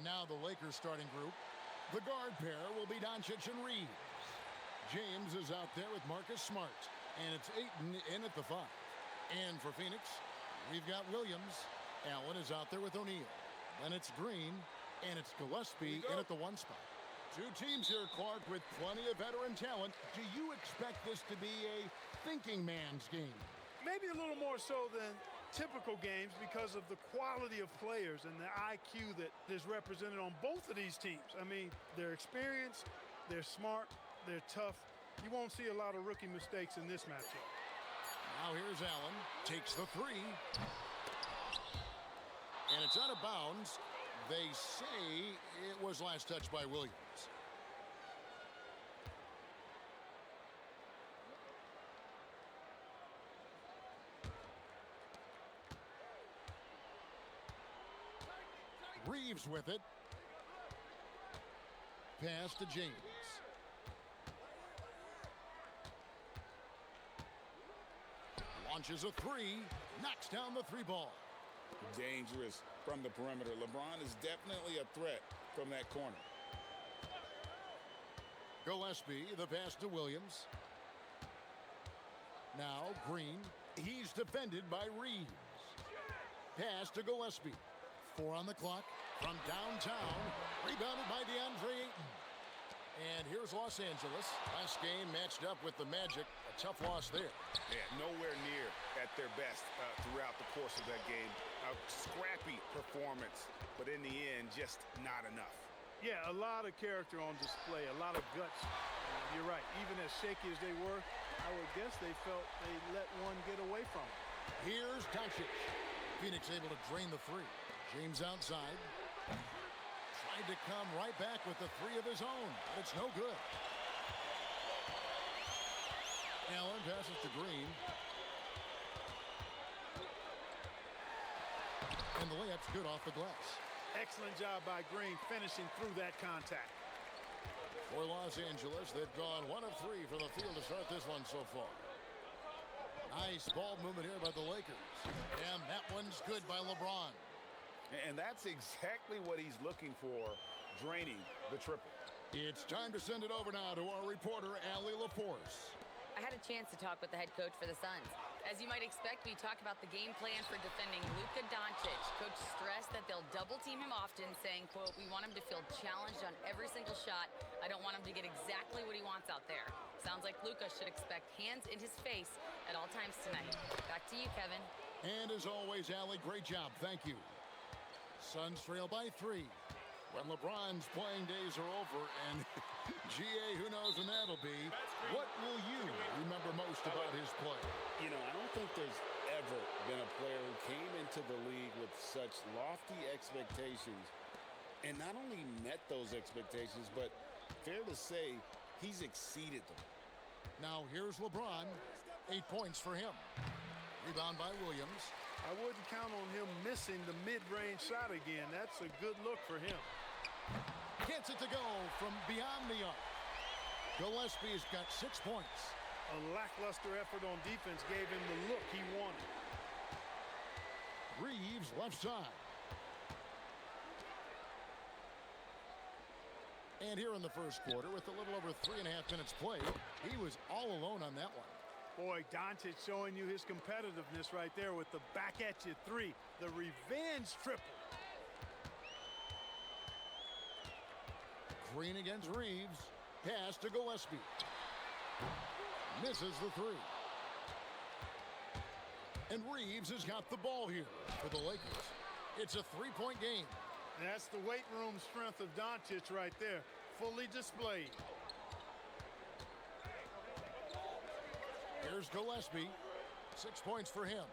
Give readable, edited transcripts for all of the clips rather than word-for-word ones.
And now the Lakers starting group. The guard pair will be Doncic and Reaves. James is out there with Marcus Smart. And it's Ayton in at the 5. And for Phoenix, we've got Williams. Allen is out there with O'Neal. Then it's Green. And it's Gillespie in at the 1 spot. Two teams here, Clark, with plenty of veteran talent. Do you expect this to be a thinking man's game? Maybe a little more so than typical games because of the quality of players and the IQ that is represented on both of these teams. I mean, they're experienced, they're smart, they're tough. You won't see a lot of rookie mistakes in this matchup. Now here's Allen, takes the 3. And it's out of bounds. They say it was last touched by Williams. Reaves with it. Pass to James. Launches a 3. Knocks down the 3 ball. Dangerous from the perimeter. LeBron is definitely a threat from that corner. Gillespie, the pass to Williams. Now Green. He's defended by Reaves. Pass to Gillespie. 4 on the clock from downtown. Rebounded by DeAndre Ayton. And here's Los Angeles. Last game matched up with the Magic. A tough loss there. Yeah, nowhere near at their best throughout the course of that game. A scrappy performance, but in the end, just not enough. Yeah, a lot of character on display, a lot of guts. You're right. Even as shaky as they were, I would guess they felt they let one get away from them. Here's Doncic. Phoenix able to drain the 3. James outside. Tried to come right back with the 3 of his own, but it's no good. Allen passes to Green. And the layup's good off the glass. Excellent job by Green finishing through that contact. For Los Angeles, they've gone 1 of 3 from the field to start this one so far. Nice ball movement here by the Lakers. And that one's good by LeBron. And that's exactly what he's looking for, draining the triple. It's time to send it over now to our reporter, Allie LaForce. I had a chance to talk with the head coach for the Suns. As you might expect, we talked about the game plan for defending Luka Dončić. Coach stressed that they'll double team him often, saying, quote, "We want him to feel challenged on every single shot. I don't want him to get exactly what he wants out there." Sounds like Luka should expect hands in his face at all times tonight. Back to you, Kevin. And as always, Allie, great job. Thank you. Suns trail by 3. When LeBron's playing days are over, and GA, who knows when that'll be. What will you remember most about his play? You know, I don't think there's ever been a player who came into the league with such lofty expectations and not only met those expectations, but fair to say, he's exceeded them. Now here's LeBron. 8 points for him. Rebound by Williams. I wouldn't count on him missing the mid-range shot again. That's a good look for him. Gets it to go from beyond the arc. Gillespie's got 6 points. A lackluster effort on defense gave him the look he wanted. Reaves left side. And here in the first quarter, with a little over 3.5 minutes played, he was all alone on that one. Boy, Doncic showing you his competitiveness right there with the back at you 3, the revenge triple. Green against Reaves. Pass to Gillespie. Misses the 3. And Reaves has got the ball here for the Lakers. It's a 3-point game. And that's the weight room strength of Doncic right there, fully displayed. Here's Gillespie. 6 points for him.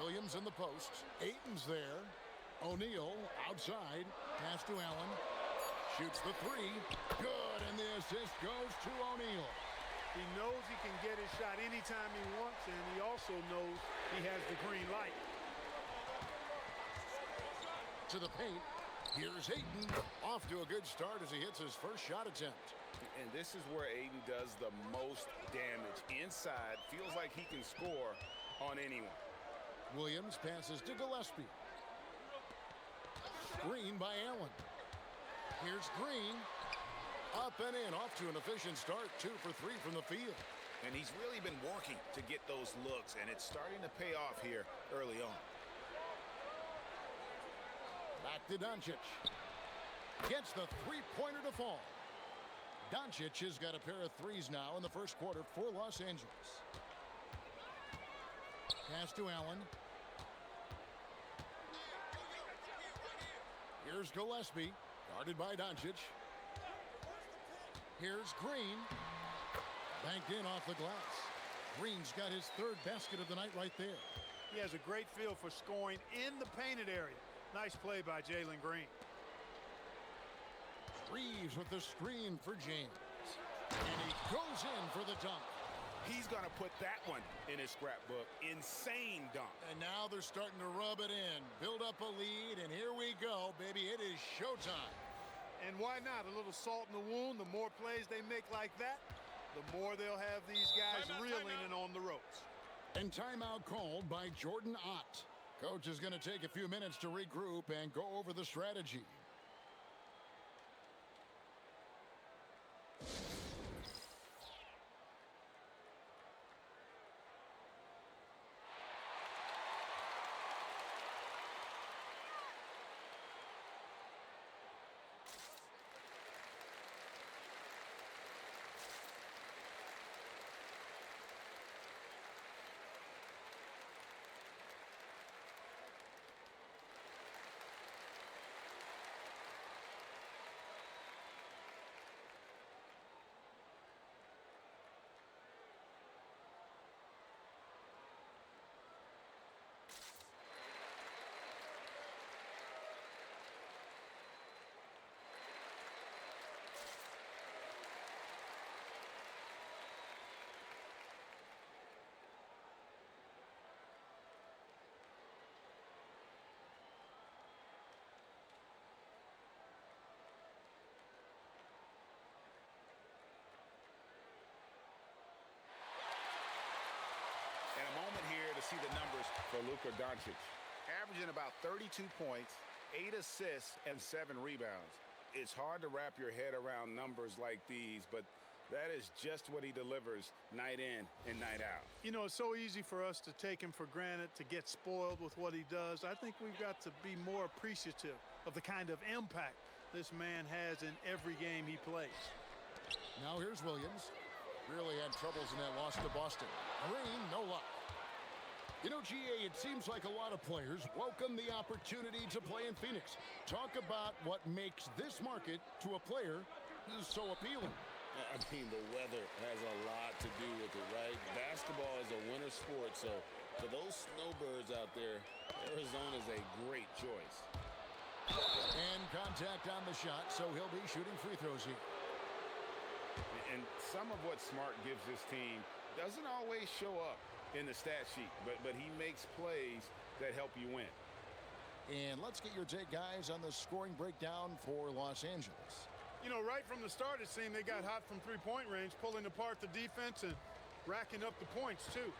Williams in the post. Ayton's there. O'Neal outside. Pass to Allen. Shoots the 3. Good, and the assist goes to O'Neal. He knows he can get his shot anytime he wants, and he also knows he has the green light. To the paint. Here's Ayton. Off to a good start as he hits his first shot attempt. And this is where Ayton does the most damage. Inside, feels like he can score on anyone. Williams passes to Gillespie. Screen by Allen. Here's Green. Up and in, off to an efficient start. 2 for 3 from the field. And he's really been working to get those looks, and it's starting to pay off here early on. Back to Doncic. Gets the three-pointer to fall. Doncic has got a pair of threes now in the first quarter for Los Angeles. Pass to Allen. Here's Gillespie, guarded by Doncic. Here's Green. Banked in off the glass. Green's got his third basket of the night right there. He has a great feel for scoring in the painted area. Nice play by Jalen Green. Reaves with the screen for James. And he goes in for the dunk. He's going to put that one in his scrapbook. Insane dunk. And now they're starting to rub it in. Build up a lead, and here we go, baby. It is showtime. And why not? A little salt in the wound. The more plays they make like that, the more they'll have these guys reeling and on the ropes. And timeout called by Jordan Ott. Coach is going to take a few minutes to regroup and go over the strategy. And a moment here to see the numbers for Luka Dončić. Averaging about 32 points, 8 assists, and 7 rebounds. It's hard to wrap your head around numbers like these, but that is just what he delivers night in and night out. You know, it's so easy for us to take him for granted, to get spoiled with what he does. I think we've got to be more appreciative of the kind of impact this man has in every game he plays. Now here's Williams. Really had troubles in that loss to Boston. Green, no luck. You know, GA, it seems like a lot of players welcome the opportunity to play in Phoenix. Talk about what makes this market to a player so appealing. I mean, the weather has a lot to do with it, right? Basketball is a winter sport, so for those snowbirds out there, Arizona is a great choice. And contact on the shot, so he'll be shooting free throws here. And some of what Smart gives this team doesn't always show up in the stat sheet, but he makes plays that help you win. And let's get your take, guys, on the scoring breakdown for Los Angeles. You know, right from the start, it seemed they got hot from three-point range, pulling apart the defense and racking up the points, too.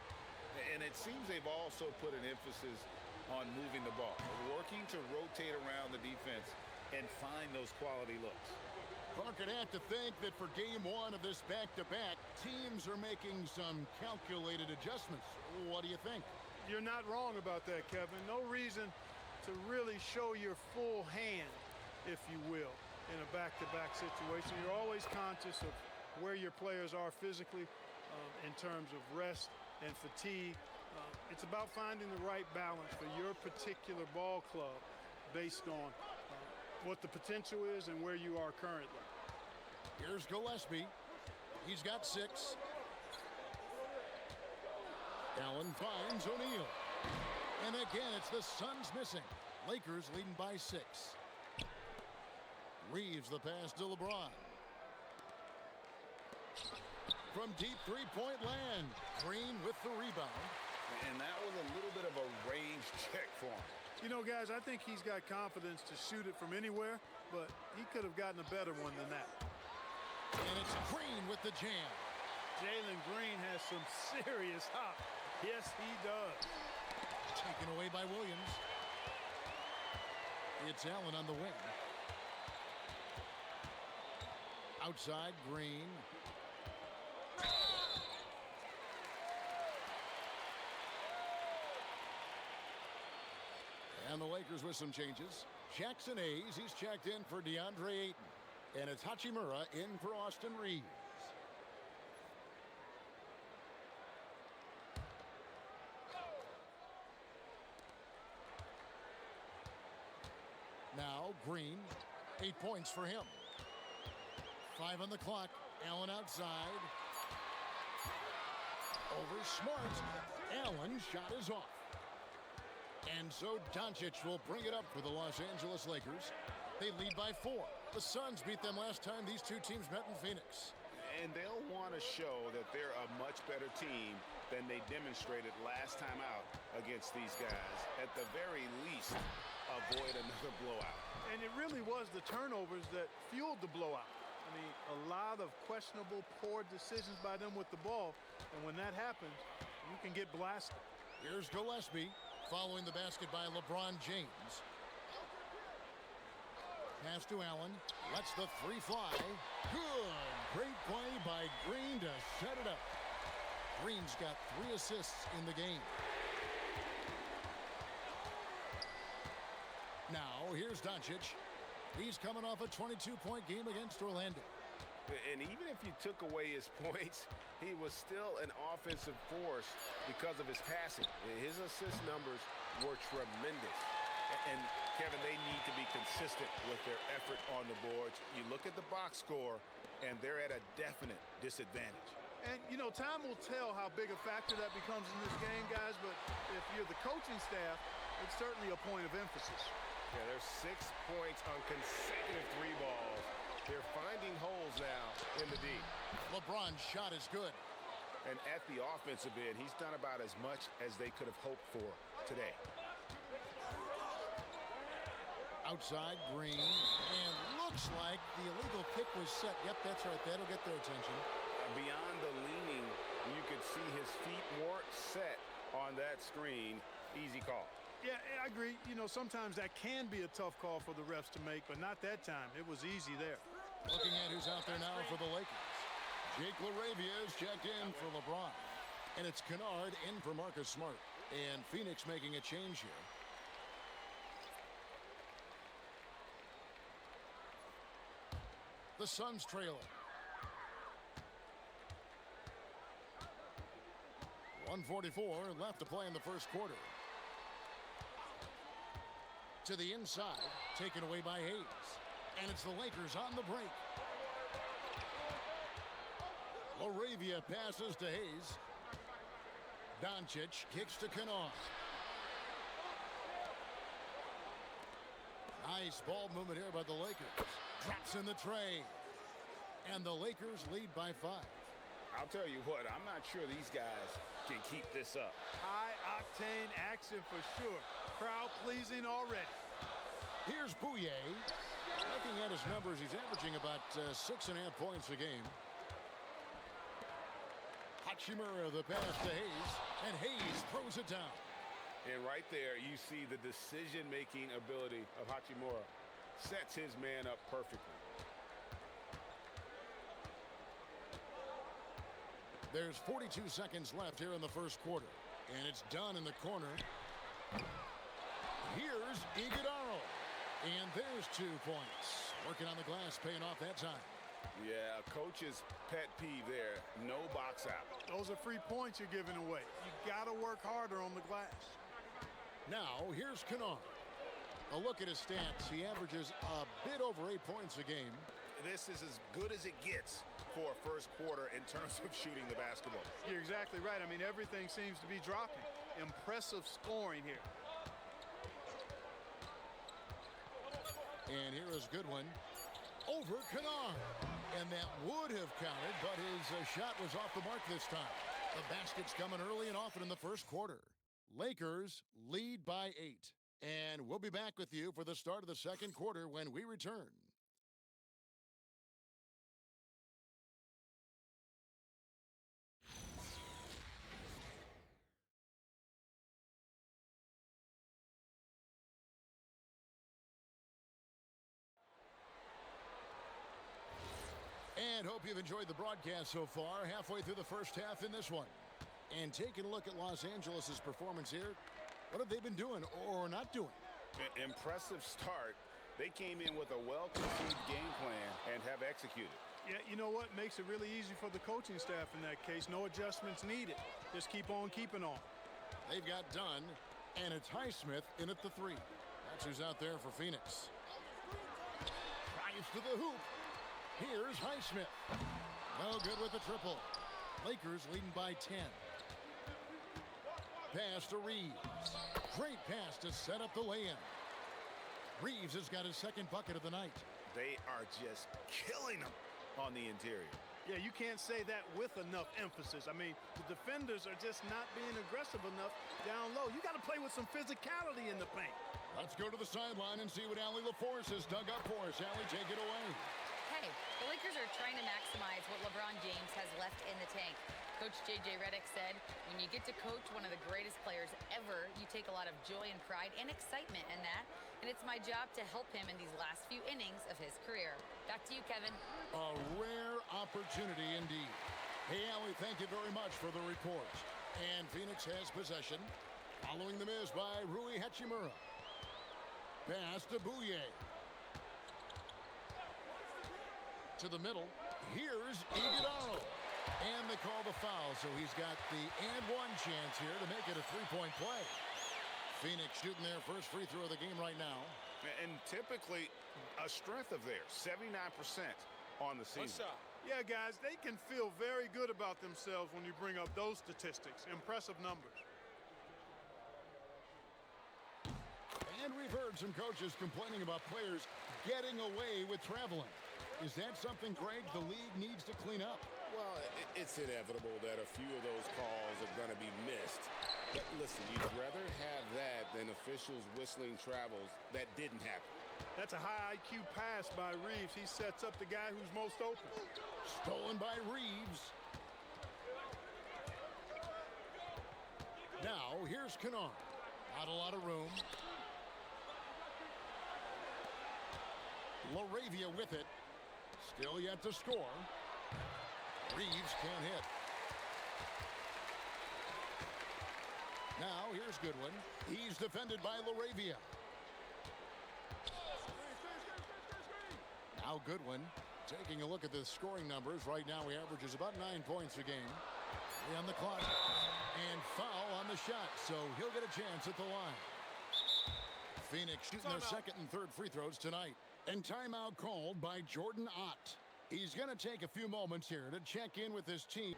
And it seems they've also put an emphasis on moving the ball, working to rotate around the defense and find those quality looks. Clark would have to think that for game one of this back-to-back, teams are making some calculated adjustments. What do you think? You're not wrong about that, Kevin. No reason to really show your full hand, if you will, in a back-to-back situation. You're always conscious of where your players are physically in terms of rest and fatigue. It's about finding the right balance for your particular ball club based on what the potential is and where you are currently. Here's Gillespie. He's got 6. Allen finds O'Neal. And again, it's the Suns missing. Lakers leading by 6. Reaves the pass to LeBron. From deep three-point land. Green with the rebound. And that was a little bit of a range check for him. You know, guys, I think he's got confidence to shoot it from anywhere, but he could have gotten a better one than that. And it's Green with the jam. Jalen Green has some serious hop. Yes, he does. Taken away by Williams. It's Allen on the wing. Outside, Green. And the Lakers with some changes. Jackson Hayes, he's checked in for DeAndre Ayton. And it's Hachimura in for Austin Reaves. Now Green, 8 points for him. 5 on the clock. Allen outside. Over Smart. Allen's shot is off. And so Doncic will bring it up for the Los Angeles Lakers. They lead by 4. The Suns beat them last time these two teams met in Phoenix. And they'll want to show that they're a much better team than they demonstrated last time out against these guys. At the very least, avoid another blowout. And it really was the turnovers that fueled the blowout. I mean, a lot of questionable, poor decisions by them with the ball. And when that happens, you can get blasted. Here's Gillespie following the basket by LeBron James. Pass to Allen. Lets the three fly. Good. Great play by Green to set it up. Green's got 3 assists in the game. Now, here's Doncic. He's coming off a 22-point game against Orlando. And even if you took away his points, he was still an offensive force because of his passing. His assist numbers were tremendous. And, Kevin, they need to be consistent with their effort on the boards. You look at the box score, and they're at a definite disadvantage. And, you know, time will tell how big a factor that becomes in this game, guys. But if you're the coaching staff, it's certainly a point of emphasis. Yeah, there's 6 points on consecutive 3 balls. They're finding holes now in the D. LeBron's shot is good. And at the offensive end, he's done about as much as they could have hoped for today. Outside, Green. And looks like the illegal kick was set. Yep, that's right. That'll get their attention. Beyond the leaning, you could see his feet weren't set on that screen. Easy call. Yeah, I agree. You know, sometimes that can be a tough call for the refs to make, but not that time. It was easy there. Looking at who's out there now for the Lakers. Jake LaRavia is checked in for LeBron. And it's Kennard in for Marcus Smart. And Phoenix making a change here. The Suns trailing. 1:44 left to play in the first quarter. To the inside, taken away by Hayes. And it's the Lakers on the break. LaRavia passes to Hayes. Doncic kicks to Kennard. Nice ball movement here by the Lakers. Drops in the tray. And the Lakers lead by 5. I'll tell you what, I'm not sure these guys can keep this up. High-octane action for sure. Crowd-pleasing already. Here's Bouye. Looking at his numbers, he's averaging about 6.5 points a game. Hachimura the pass to Hayes, and Hayes throws it down. And right there, you see the decision-making ability of Hachimura. Sets his man up perfectly. There's 42 seconds left here in the first quarter. And it's done in the corner. Here's Iguodala. And there's 2 points. Working on the glass, paying off that time. Yeah, a coach's pet peeve there. No box out. Those are free points you're giving away. You got to work harder on the glass. Now, here's Kennard. A look at his stats. He averages a bit over 8 points a game. This is as good as it gets for a first quarter in terms of shooting the basketball. You're exactly right. I mean, everything seems to be dropping. Impressive scoring here. And here is a good one. Over Kennard. And that would have counted, but his shot was off the mark this time. The basket's coming early and often in the first quarter. Lakers lead by 8. And we'll be back with you for the start of the second quarter when we return. And hope you've enjoyed the broadcast so far. Halfway through the first half in this one. And taking a look at Los Angeles' performance here, what have they been doing or not doing? Impressive start. They came in with a well-conceived game plan and have executed. Yeah, you know what? Makes it really easy for the coaching staff in that case. No adjustments needed. Just keep on keeping on. They've got Dunn, and it's Highsmith in at the 3. That's who's out there for Phoenix. Drives to the hoop. Here's Highsmith. No good with the triple. Lakers leading by 10. Pass to Reaves. Great pass to set up the lay-in. Reaves has got his second bucket of the night. They are just killing them on the interior. Yeah, you can't say that with enough emphasis. I mean, the defenders are just not being aggressive enough down low. You got to play with some physicality in the paint. Let's go to the sideline and see what Allie LaForce has dug up for us. Allie, take it away. Hey, the Lakers are trying to maximize what LeBron James has left in the tank. Coach J.J. Redick said, when you get to coach one of the greatest players ever, you take a lot of joy and pride and excitement in that. And it's my job to help him in these last few innings of his career. Back to you, Kevin. A rare opportunity indeed. Hey, Allie, thank you very much for the report. And Phoenix has possession. Following the miss by Rui Hachimura. Pass to Bouye. To the middle. Here's Iguodala. And they call the foul, so he's got the and-one chance here to make it a three-point play. Phoenix shooting their first free throw of the game right now. And typically a strength of theirs, 79% on the season. Yeah, guys, they can feel very good about themselves when you bring up those statistics. Impressive numbers. And we've heard some coaches complaining about players getting away with traveling. Is that something, Greg, the league needs to clean up? Well, it's inevitable that a few of those calls are going to be missed. But listen, you'd rather have that than officials whistling travels that didn't happen. That's a high IQ pass by Reaves. He sets up the guy who's most open. Stolen by Reaves. Now, here's Kennard. Not a lot of room. LaRavia with it. Still yet to score. Reaves can't hit. Now, here's Goodwin. He's defended by LaRavia. Now Goodwin taking a look at the scoring numbers. Right now, he averages about 9 points a game. 3 on the clock. And foul on the shot, so he'll get a chance at the line. Phoenix shooting their second and third free throws tonight. And timeout called by Jordan Ott. He's going to take a few moments here to check in with his team.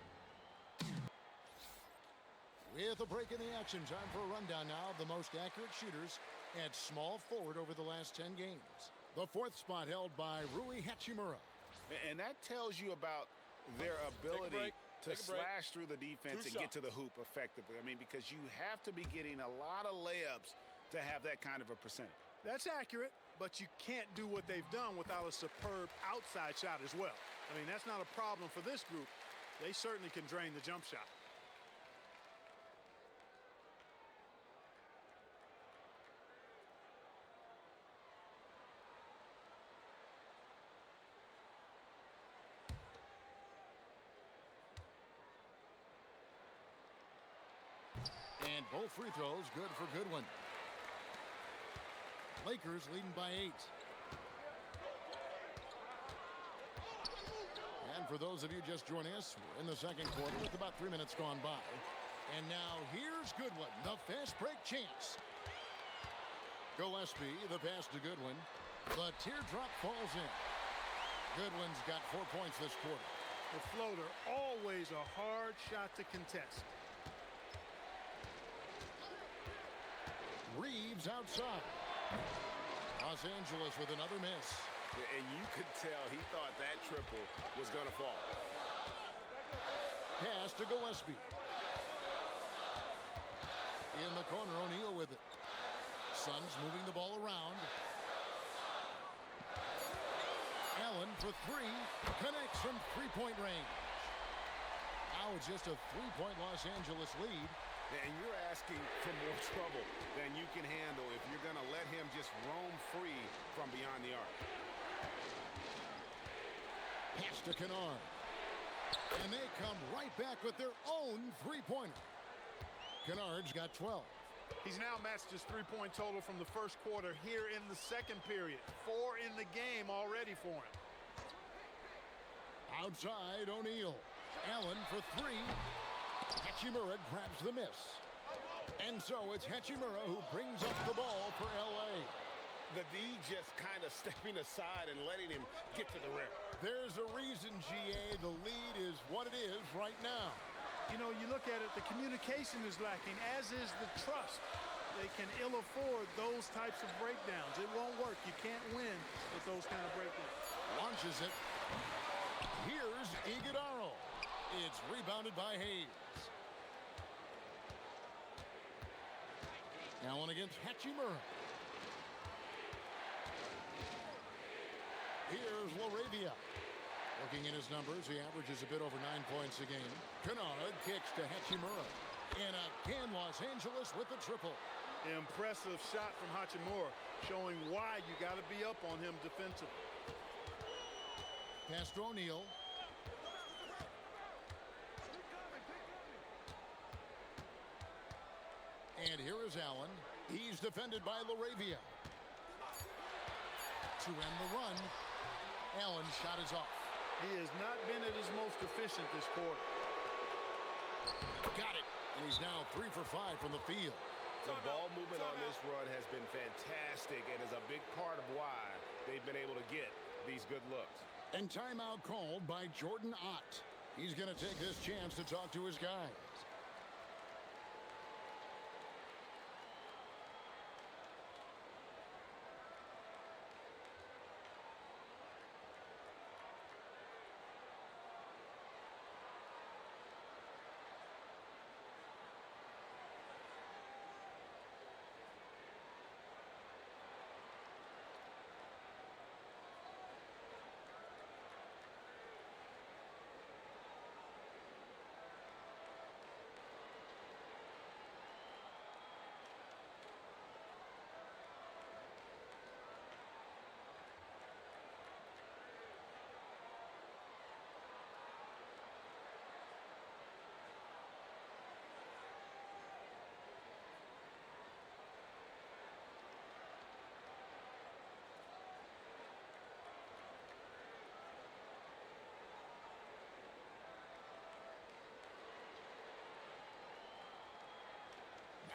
With a break in the action, time for a rundown now of the most accurate shooters at small forward over the last 10 games. The fourth spot held by Rui Hachimura. And that tells you about their ability to slash through the defense and get to the hoop effectively. I mean, because you have to be getting a lot of layups to have that kind of a percentage. That's accurate, but you can't do what they've done without a superb outside shot as well. I mean, that's not a problem for this group. They certainly can drain the jump shot. And both free throws good for Goodwin. Lakers leading by 8. And for those of you just joining us, we're in the second quarter with about 3 minutes gone by. And now here's Goodwin, the fast break chance. Gillespie, the pass to Goodwin. The teardrop falls in. Goodwin's got 4 points this quarter. The floater, always a hard shot to contest. Reaves outside. Los Angeles with another miss. And you could tell he thought that triple was going to fall. Pass to Gillespie. In the corner, O'Neal with it. Suns moving the ball around. Allen for 3. Connects from three-point range. Now it's just a 3-point Los Angeles lead. And you're asking for more trouble than you can handle if you're going to let him just roam free from beyond the arc. Pass to Kennard. And they come right back with their own three-pointer. Kennard's got 12. He's now matched his three-point total from the first quarter here in the second period. 4 in the game already for him. Outside, O'Neal. Allen for 3. Hachimura grabs the miss. And so it's Hachimura who brings up the ball for L.A. The D just kind of stepping aside and letting him get to the rim. There's a reason, GA, the lead is what it is right now. You know, you look at it, the communication is lacking, as is the trust. They can ill afford those types of breakdowns. It won't work. You can't win with those kind of breakdowns. Launches it. Here's Iguodala. It's rebounded by Hayes. Allen against Hachimura. Here's LaRavia. Looking at his numbers, he averages a bit over 9 points a game. Kennard kicks to Hachimura. And again, Los Angeles with the triple. Impressive shot from Hachimura, showing why you got to be up on him defensively. Pass to O'Neal. And here is Allen. He's defended by LaRavia. To end the run, Allen's shot is off. He has not been at his most efficient this quarter. Got it. And he's now 3 for 5 from the field. The ball movement on this run has been fantastic and is a big part of why they've been able to get these good looks. And timeout called by Jordan Ott. He's going to take this chance to talk to his guys.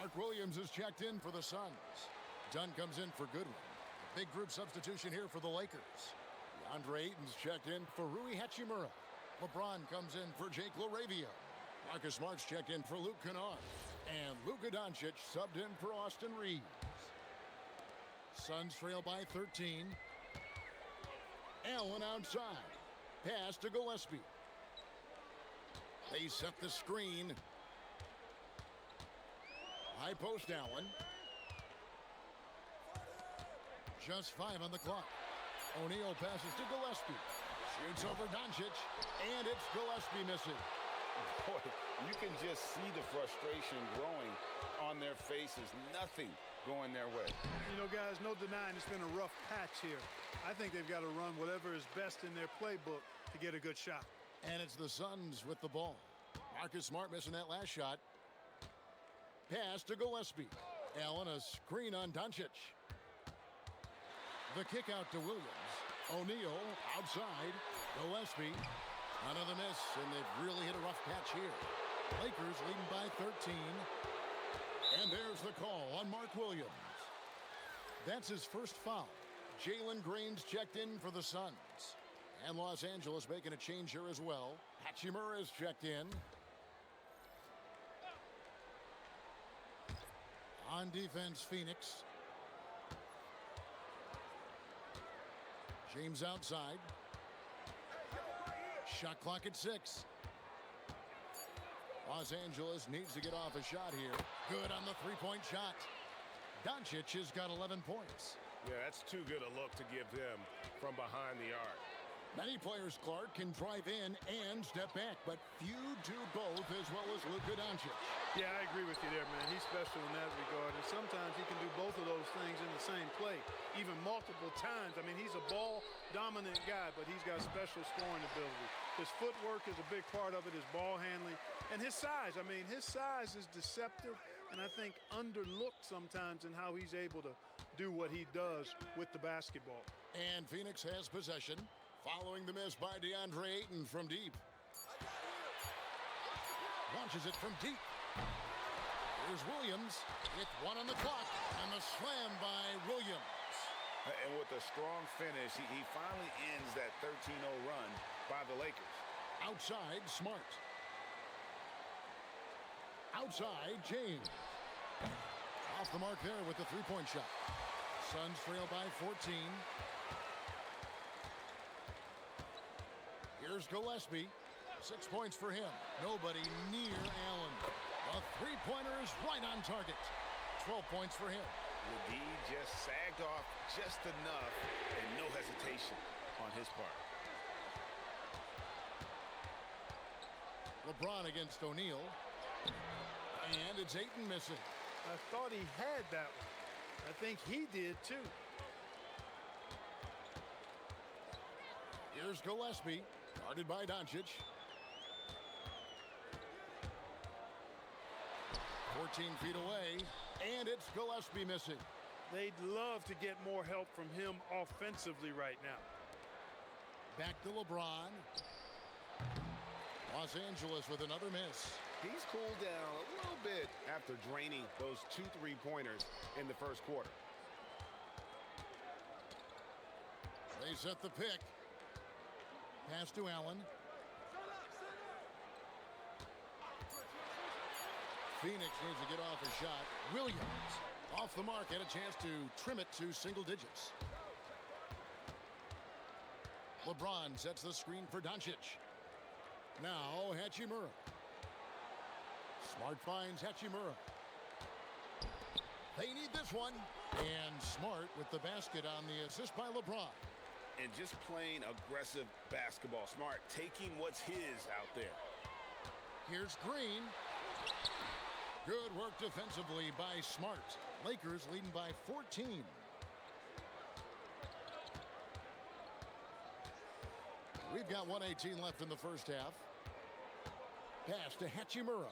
Mark Williams is checked in for the Suns. Dunn comes in for Goodwin. Big group substitution here for the Lakers. DeAndre Ayton's checked in for Rui Hachimura. LeBron comes in for Jake LaRavia. Marcus Smart's checked in for Luke Kennard. And Luka Dončić subbed in for Austin Reaves. Suns trail by 13. Allen outside. Pass to Gillespie. They set the screen. High post Allen. Just 5 on the clock. O'Neal passes to Gillespie. Shoots over Doncic. And it's Gillespie missing. Boy, you can just see the frustration growing on their faces. Nothing going their way. You know, guys, no denying it's been a rough patch here. I think they've got to run whatever is best in their playbook to get a good shot. And it's the Suns with the ball. Marcus Smart missing that last shot. Pass to Gillespie. Allen a screen on Doncic. The kick out to Williams. O'Neal outside. Gillespie. Another miss, and they've really hit a rough patch here. Lakers leading by 13. And there's the call on Mark Williams. That's his first foul. Jalen Green's checked in for the Suns. And Los Angeles making a change here as well. Hachimura is checked in. On defense, Phoenix. James outside. Shot clock at 6. Los Angeles needs to get off a shot here. Good on the three-point shot. Doncic has got 11 points. Yeah, that's too good a look to give them from behind the arc. Many players, Clark, can drive in and step back, but few do both as well as Luka Dončić. Yeah, I agree with you there, man. He's special in that regard, and sometimes he can do both of those things in the same play, even multiple times. I mean, he's a ball-dominant guy, but he's got special scoring ability. His footwork is a big part of it, his ball handling, and his size. I mean, his size is deceptive, and I think underlooked sometimes in how he's able to do what he does with the basketball. And Phoenix has possession, following the miss by DeAndre Ayton from deep. Launches it from deep. Here's Williams with 1 on the clock, and the slam by Williams. And with a strong finish, he finally ends that 13-0 run by the Lakers. Outside, Smart. Outside, James. Off the mark there with the three-point shot. Suns trail by 14. Here's Gillespie. 6 points for him. Nobody near Allen. The three-pointer is right on target. 12 points for him. The D just sagged off just enough, and no hesitation on his part. LeBron against O'Neal. And it's Ayton missing. I thought he had that one. I think he did too. Here's Gillespie, guarded by Doncic. 14 feet away, and it's Gillespie missing. They'd love to get more help from him offensively right now. Back to LeBron. Los Angeles with another miss. He's cooled down a little bit after draining those 2 3-pointers in the first quarter. They set the pick. Pass to Allen. Phoenix needs to get off a shot. Williams off the mark, had a chance to trim it to single digits. LeBron sets the screen for Doncic. Now Hachimura. Smart finds Hachimura. They need this one. And Smart with the basket on the assist by LeBron. And just playing aggressive basketball. Smart taking what's his out there. Here's Green. Good work defensively by Smart. Lakers leading by 14. We've got 1:18 left in the first half. Pass to Hachimura.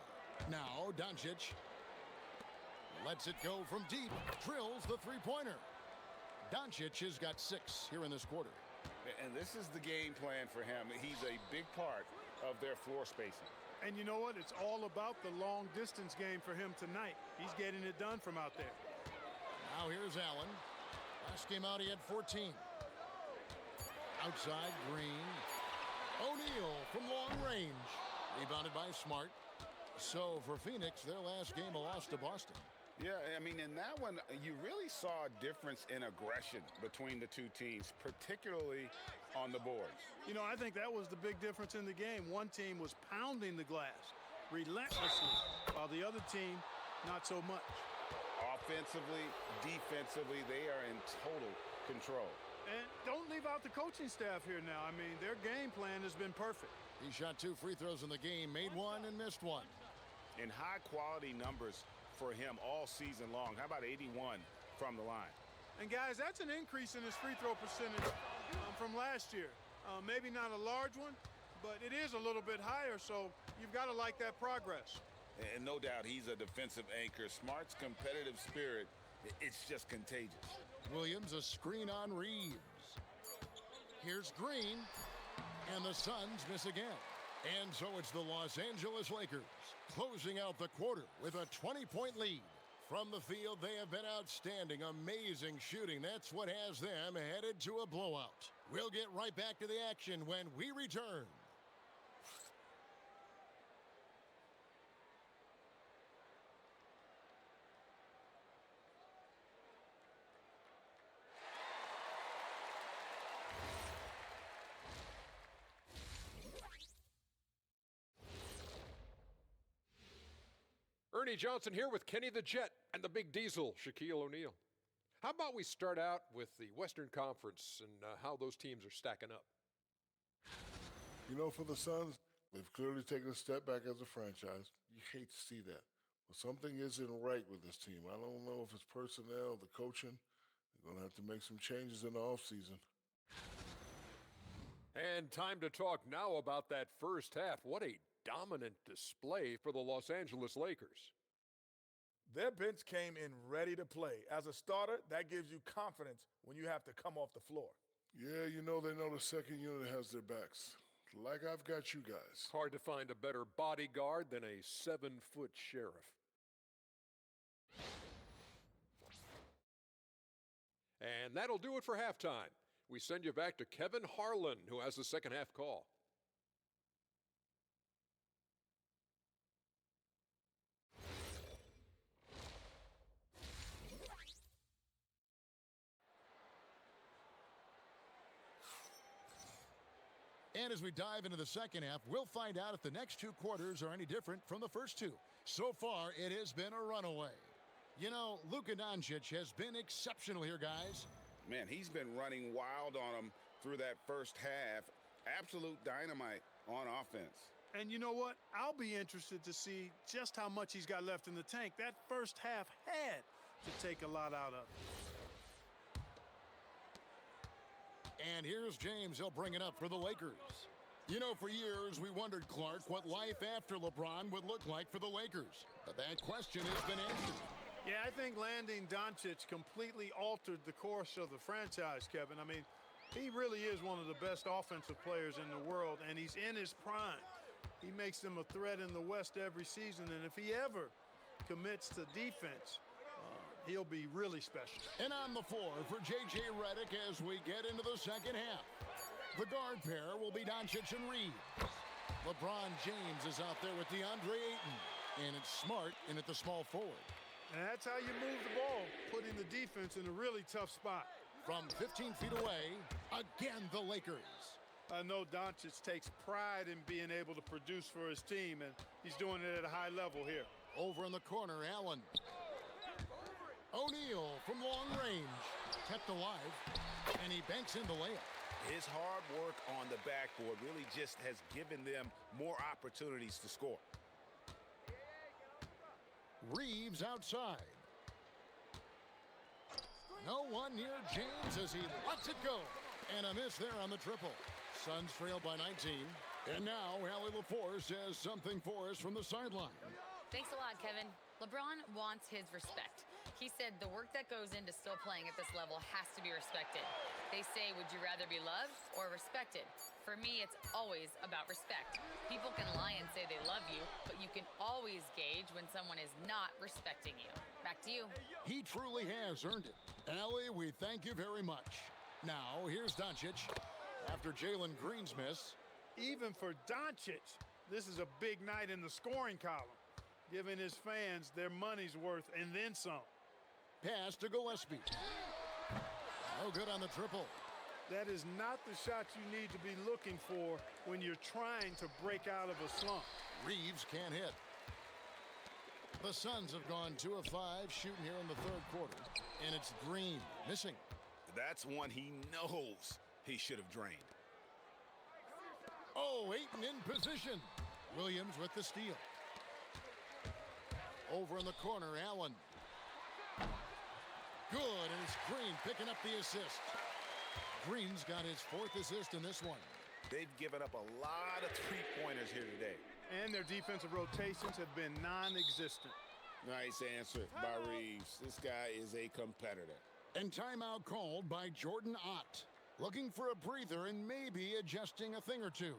Now Doncic lets it go from deep. Drills the three-pointer. Doncic has got 6 here in this quarter. And this is the game plan for him. He's a big part of their floor spacing. And you know what? It's all about the long-distance game for him tonight. He's getting it done from out there. Now here's Allen. Last game out, he had 14. Outside, Green. O'Neal from long range. Rebounded by Smart. So for Phoenix, their last game, a loss to Boston. Yeah, I mean, in that one, you really saw a difference in aggression between the two teams, particularly on the boards. You know, I think that was the big difference in the game. One team was pounding the glass relentlessly, while the other team, not so much. Offensively, defensively, they are in total control. And don't leave out the coaching staff here now. I mean, their game plan has been perfect. He shot 2 free throws in the game, made 1 and missed 1. In high-quality numbers for him all season long. How about 81 from the line? And guys, that's an increase in his free throw percentage from last year. Maybe not a large one, but it is a little bit higher, so you've got to like that progress. And no doubt he's a defensive anchor. Smart's competitive spirit, it's just contagious. Williams, a screen on Reaves. Here's Green, and the Suns miss again. And so it's the Los Angeles Lakers closing out the quarter with a 20-point lead. From the field, they have been outstanding, amazing shooting. That's what has them headed to a blowout. We'll get right back to the action when we return. Ernie Johnson here with Kenny the Jet and the Big Diesel, Shaquille O'Neal. How about we start out with the Western Conference and how those teams are stacking up? You know, for the Suns, they've clearly taken a step back as a franchise. You hate to see that. But something isn't right with this team. I don't know if it's personnel, the coaching. They're going to have to make some changes in the offseason. And time to talk now about that first half. What a dominant display for the Los Angeles Lakers. Their bench came in ready to play. As a starter, that gives you confidence when you have to come off the floor. Yeah, you know they know the second unit has their backs. Like I've got you guys. Hard to find a better bodyguard than a 7-foot sheriff. And that'll do it for halftime. We send you back to Kevin Harlan, who has the second half call. And as we dive into the second half, we'll find out if the next two quarters are any different from the first two. So far, it has been a runaway. You know, Luka Dončić has been exceptional here, guys. Man, he's been running wild on them through that first half. Absolute dynamite on offense. And you know what? I'll be interested to see just how much he's got left in the tank. That first half had to take a lot out of it. And here's James. He'll bring it up for the Lakers. You know, for years, we wondered, Clark, what life after LeBron would look like for the Lakers. But that question has been answered. Yeah, I think landing Doncic completely altered the course of the franchise, Kevin. I mean, he really is one of the best offensive players in the world, and he's in his prime. He makes them a threat in the West every season, and if he ever commits to defense, he'll be really special. And on the floor for J.J. Redick as we get into the second half. The guard pair will be Doncic and Reaves. LeBron James is out there with DeAndre Ayton. And it's Smart in at the small forward. And that's how you move the ball, putting the defense in a really tough spot. From 15 feet away, again the Lakers. I know Doncic takes pride in being able to produce for his team, and he's doing it at a high level here. Over in the corner, Allen. O'Neal from long range, kept alive, and he banks in the layup. His hard work on the backboard really just has given them more opportunities to score. Reaves outside. No one near James as he lets it go. And a miss there on the triple. Suns trail by 19. And now Allie LaForce has something for us from the sideline. Thanks a lot, Kevin. LeBron wants his respect. He said the work that goes into still playing at this level has to be respected. They say, would you rather be loved or respected? For me, it's always about respect. People can lie and say they love you, but you can always gauge when someone is not respecting you. Back to you. He truly has earned it. Allie, we thank you very much. Now, here's Doncic. After Jalen Green's miss. Even for Doncic, this is a big night in the scoring column, giving his fans their money's worth and then some. Pass to Gillespie. No good on the triple. That is not the shot you need to be looking for when you're trying to break out of a slump. Reaves can't hit. The Suns have gone 2 of 5 shooting here in the third quarter. And it's Green missing. That's one he knows he should have drained. Oh, Ayton in position. Williams with the steal. Over in the corner, Allen. Good, and it's Green picking up the assist. Green's got his 4th assist in this one. They've given up a lot of three-pointers here today. And their defensive rotations have been non-existent. Nice answer by Reaves. This guy is a competitor. And timeout called by Jordan Ott. Looking for a breather and maybe adjusting a thing or two.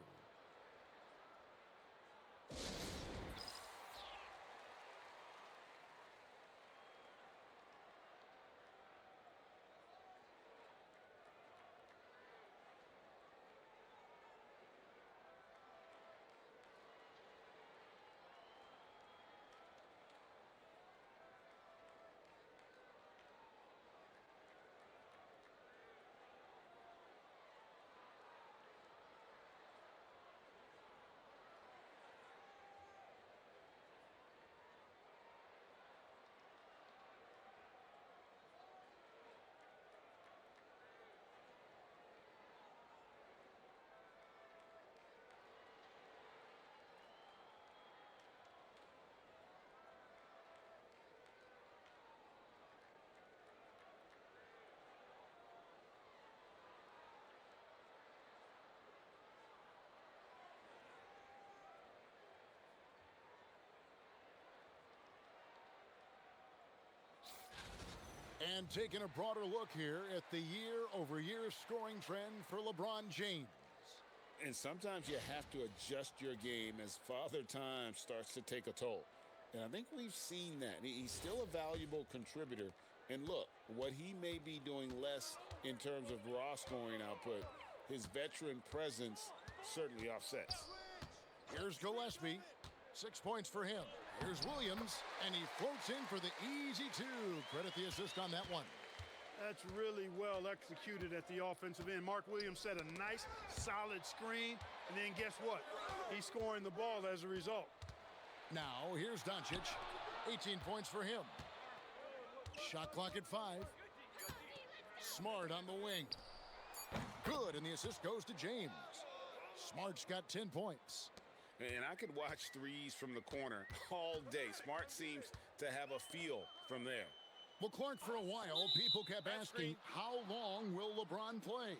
And taking a broader look here at the year-over-year scoring trend for LeBron James. And sometimes you have to adjust your game as Father Time starts to take a toll. And I think we've seen that. He's still a valuable contributor. And look, what he may be doing less in terms of raw scoring output, his veteran presence certainly offsets. Here's Gillespie. 6 points for him. Here's Williams, and he floats in for the easy two. Credit the assist on that one. That's really well executed at the offensive end. Mark Williams set a nice, solid screen, and then guess what? He's scoring the ball as a result. Now, here's Doncic. 18 points for him. Shot clock at 5. Smart on the wing. Good, and the assist goes to James. Smart's got 10 points. And I could watch threes from the corner all day. Smart seems to have a feel from there. Well, Clark, for a while, people kept asking, how long will LeBron play?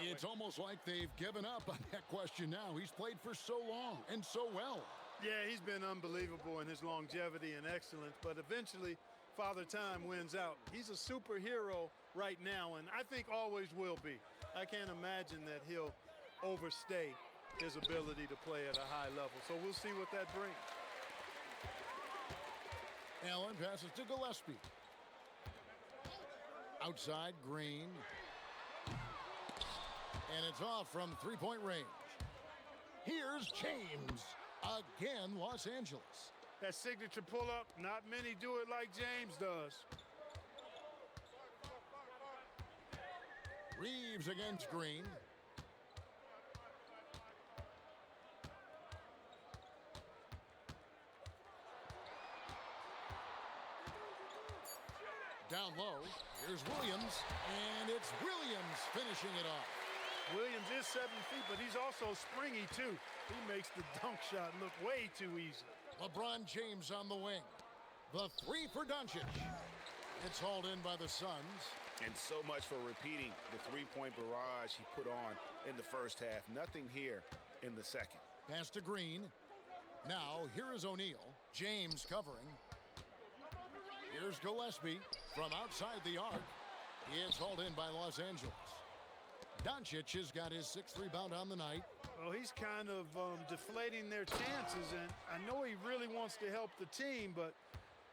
It's almost like they've given up on that question now. He's played for so long and so well. Yeah, he's been unbelievable in his longevity and excellence, but eventually, Father Time wins out. He's a superhero right now, and I think always will be. I can't imagine that he'll overstay his ability to play at a high level. So we'll see what that brings. Allen passes to Gillespie. Outside, Green. And it's off from three-point range. Here's James. Again, Los Angeles. That signature pull-up, not many do it like James does. Reaves against Green. Down low, here's Williams, and it's Williams finishing it off. Williams is 7 feet, but he's also springy, too. He makes the dunk shot look way too easy. LeBron James on the wing. The three for Doncic. It's hauled in by the Suns. And so much for repeating the three-point barrage he put on in the first half. Nothing here in the second. Pass to Green. Now, here is O'Neal. James covering. Here's Gillespie from outside the arc. It's hauled in by Los Angeles. Doncic has got his 6th rebound on the night. Well, he's kind of deflating their chances, and I know he really wants to help the team, but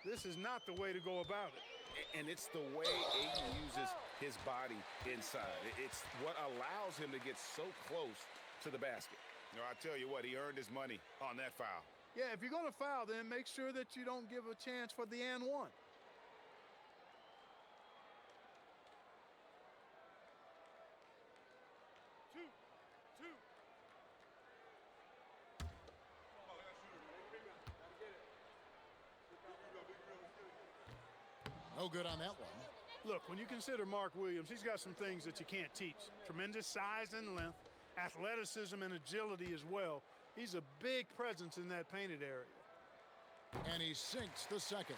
this is not the way to go about it. And it's the way Ayton uses his body inside. It's what allows him to get so close to the basket. You know, I tell you what, he earned his money on that foul. Yeah, if you're going to foul, then make sure that you don't give a chance for the and one. No good on that one. Look, when you consider Mark Williams, he's got some things that you can't teach. Tremendous size and length, athleticism and agility as well. He's a big presence in that painted area. And he sinks the second.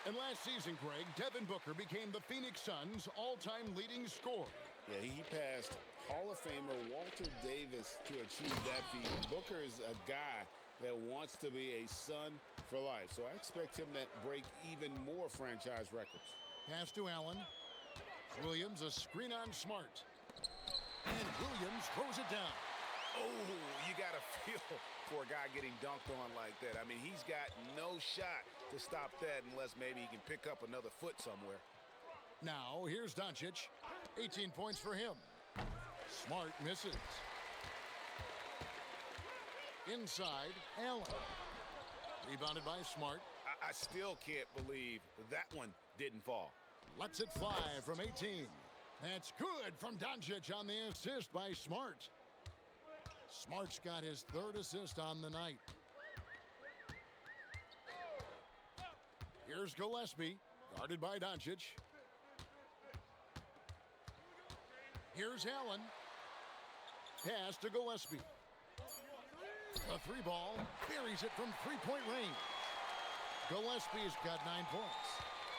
And last season, Greg, Devin Booker became the Phoenix Suns' all-time leading scorer. Yeah, he passed Hall of Famer Walter Davis to achieve that feat. Booker is a guy that wants to be a Sun for life. So I expect him to break even more franchise records. Pass to Allen. Williams, a screen on Smart. And Williams throws it down. Oh, you got to feel for a guy getting dunked on like that. I mean, he's got no shot to stop that unless maybe he can pick up another foot somewhere. Now, here's Doncic. 18 points for him. Smart misses. Inside, Allen. Rebounded by Smart. I still can't believe that one didn't fall. Lets it fly from 18. That's good from Doncic on the assist by Smart. Smart's got his 3rd assist on the night. Here's Gillespie, guarded by Doncic. Here's Allen. Pass to Gillespie. The 3-ball buries it from 3-point range. Gillespie's got 9 points.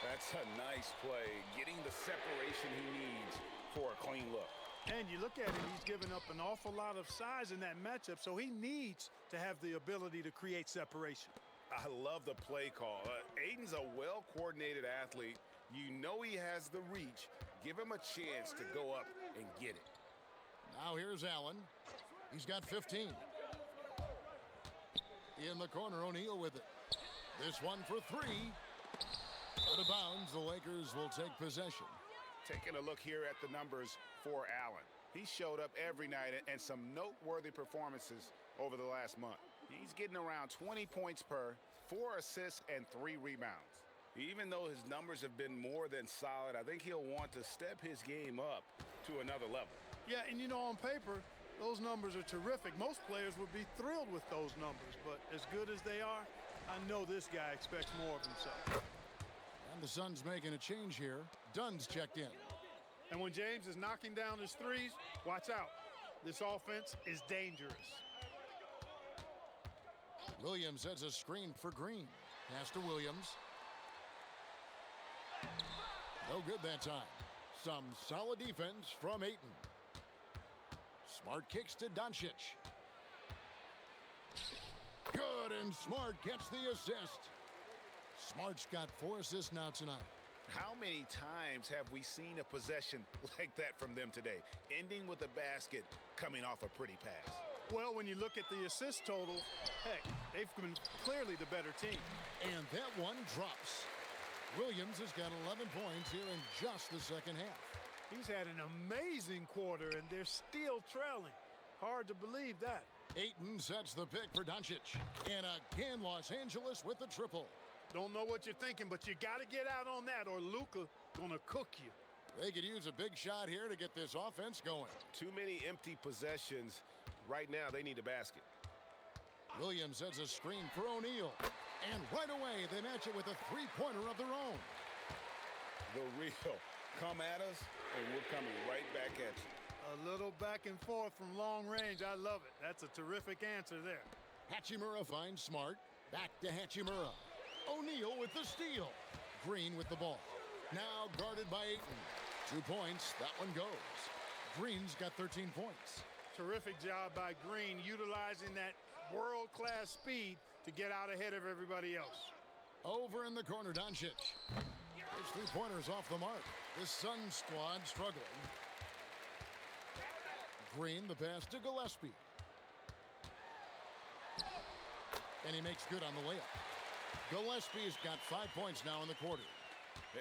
That's a nice play, getting the separation he needs for a clean look. And you look at him, he's given up an awful lot of size in that matchup, so he needs to have the ability to create separation. I love the play call. Ayton's a well-coordinated athlete, You know he has the reach. Give him a chance to go up and get it. Now here's Allen. He's got 15. In the corner, O'Neal with it. This one for three. Out of bounds, the Lakers will take possession. Taking a look here at the numbers for Allen. He showed up every night and some noteworthy performances over the last month. He's getting around 20 points per, 4 assists, and 3 rebounds. Even though his numbers have been more than solid, I think he'll want to step his game up to another level. Yeah, and you know, on paper, those numbers are terrific. Most players would be thrilled with those numbers, but as good as they are, I know this guy expects more of himself. And the Suns making a change here. Dunn's checked in. And when James is knocking down his threes, watch out. This offense is dangerous. Williams has a screen for Green. Pass to Williams. No good that time. Some solid defense from Ayton. Smart kicks to Doncic. Good, and Smart gets the assist. Smart's got 4 assists now tonight. How many times have we seen a possession like that from them today, ending with a basket coming off a pretty pass? Well, when you look at the assist total, heck, they've been clearly the better team. And that one drops. Williams has got 11 points here in just the second half. He's had an amazing quarter, and they're still trailing. Hard to believe that. Ayton sets the pick for Doncic. And again, Los Angeles with the triple. Don't know what you're thinking, but you got to get out on that, or Luka gonna cook you. They could use a big shot here to get this offense going. Too many empty possessions. Right now, they need a basket. Williams has a screen for O'Neal. And right away, they match it with a three-pointer of their own. The real. Come at us, and we're coming right back at you. A little back and forth from long range. I love it. That's a terrific answer there. Hachimura finds Smart. Back to Hachimura. O'Neal with the steal. Green with the ball. Now guarded by Ayton. 2 points. That one goes. Green's got 13 points. Terrific job by Green, utilizing that world-class speed to get out ahead of everybody else. Over in the corner, Doncic. His three-pointer's off the mark. This Suns squad struggling. Green, the pass to Gillespie. And he makes good on the layup. Gillespie's got 5 points now in the quarter.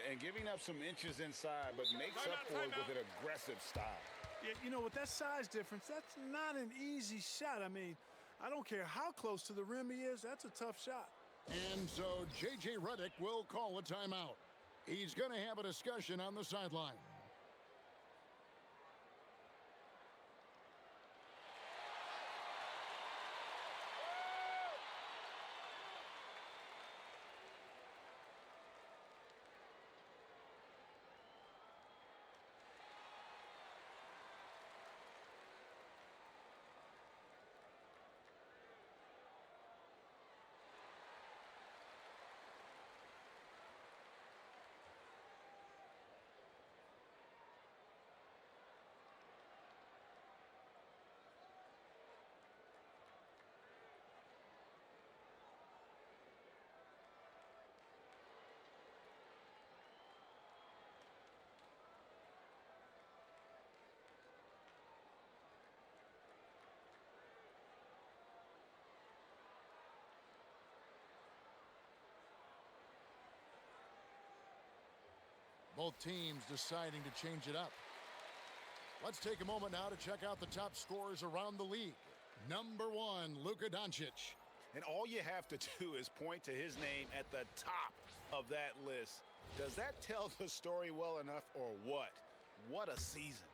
And giving up some inches inside, but makes up for it with an aggressive style. Yeah, you know, with that size difference, that's not an easy shot. I mean, I don't care how close to the rim he is, that's a tough shot. And so J.J. Redick will call a timeout. He's going to have a discussion on the sideline. Both teams deciding to change it up. Let's take a moment now to check out the top scorers around the league. Number 1, Luka Dončić. And all you have to do is point to his name at the top of that list. Does that tell the story well enough or what? What a season.